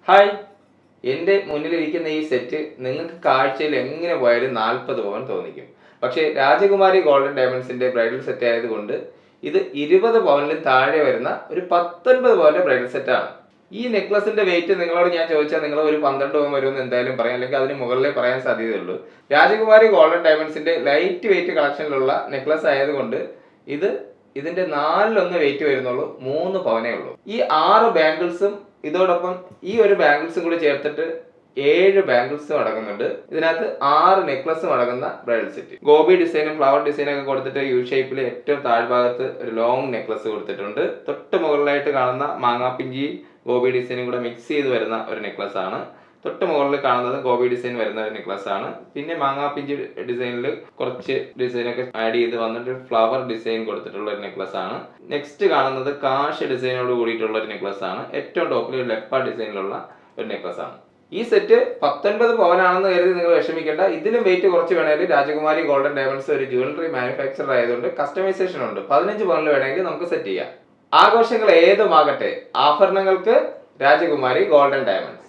Hi, എൻ്റെ മുന്നിലിരിക്കുന്ന ഈ സെറ്റ് നിങ്ങൾക്ക് കാഴ്ചയിൽ എങ്ങനെ പോയാലും 40 പവൻ തോന്നിക്കും. പക്ഷേ രാജകുമാരി ഗോൾഡൻ ഡയമണ്ട്സിന്റെ ബ്രൈഡൽ സെറ്റ് ആയതുകൊണ്ട് ഇത് 20 പവനിലും താഴെ വരുന്ന ഒരു 19 പവന്റെ ബ്രൈഡൽ സെറ്റാണ്. ഈ നെക്ലസിന്റെ വെയിറ്റ് നിങ്ങളോട് ഞാൻ ചോദിച്ചാൽ നിങ്ങൾ ഒരു 12 പവൻ വരുമെന്ന് എന്തായാലും പറയാം, അല്ലെങ്കിൽ അതിന് മുകളിലേ പറയാൻ സാധ്യതയുള്ളൂ. രാജകുമാരി ഗോൾഡൻ ഡയമണ്ട്സിന്റെ ലൈറ്റ് വെയിറ്റ് കളക്ഷനിലുള്ള നെക്ലസ് ആയതുകൊണ്ട് ഇത് ഇതിന്റെ 4 വെയിറ്റ് വരുന്നുള്ളൂ, 3 പവനേ ഉള്ളൂ. ഈ 6 ബാംഗിൾസും ഇതോടൊപ്പം ഈ ഒരു ബാംഗിൾസും കൂടി ചേർത്തിട്ട് 7 ബാംഗിൾസും അടങ്ങുന്നുണ്ട്. ഇതിനകത്ത് 6 നെക്ലസും അടങ്ങുന്ന ബ്രൈഡൽ സെറ്റ്. ഗോപി ഡിസൈനും ഫ്ലവർ ഡിസൈനും ഒക്കെ കൊടുത്തിട്ട് യു ഷേപ്പിൽ ഏറ്റവും താഴ്ഭാഗത്ത് ഒരു ലോങ് നെക്ലസ് കൊടുത്തിട്ടുണ്ട്. തൊട്ട് മുകളിലായിട്ട് കാണുന്ന മാങ്ങാപ്പിഞ്ചി ഗോപി ഡിസൈനും കൂടെ മിക്സ് ചെയ്ത് വരുന്ന ഒരു നെക്ലസ് ആണ്. തൊട്ട് മുകളിൽ കാണുന്നത് ഗോപി ഡിസൈൻ വരുന്ന ഒരു നെക്ലസ് ആണ്. പിന്നെ മാങ്ങാപ്പിഞ്ചി ഡിസൈനിൽ കുറച്ച് ഡിസൈനൊക്കെ ആഡ് ചെയ്ത് വന്നിട്ട് ഫ്ലവർ ഡിസൈൻ കൊടുത്തിട്ടുള്ള ഒരു നെക്ലസ് ആണ്. നെക്സ്റ്റ് കാണുന്നത് കാശ് ഡിസൈനോട് കൂടിയിട്ടുള്ള ഒരു നെക്ലസ് ആണ്. ഏറ്റവും ടോപ്പിൽ ഒരു ലെപ്പ ഡിസൈനിലുള്ള ഒരു നെക്ലസ് ആണ്. ഈ സെറ്റ് 19 പവനാണെന്ന് കരുതി നിങ്ങൾ വിഷമിക്കേണ്ട. ഇതിലും വെയിറ്റ് കുറച്ച് വേണമെങ്കിൽ രാജകുമാരി ഗോൾഡൻ ഡയമണ്ട്സ് ഒരു ജ്വല്ലറി മാനുഫാക്ചർ ആയതുകൊണ്ട് കസ്റ്റമൈസേഷൻ ഉണ്ട്. 15 പവനിൽ വേണമെങ്കിൽ നമുക്ക് സെറ്റ് ചെയ്യാം. ആഘോഷങ്ങൾ ഏതുമാകട്ടെ, ആഭരണങ്ങൾക്ക് രാജകുമാരി ഗോൾഡൻ ഡയമണ്ട്സ്.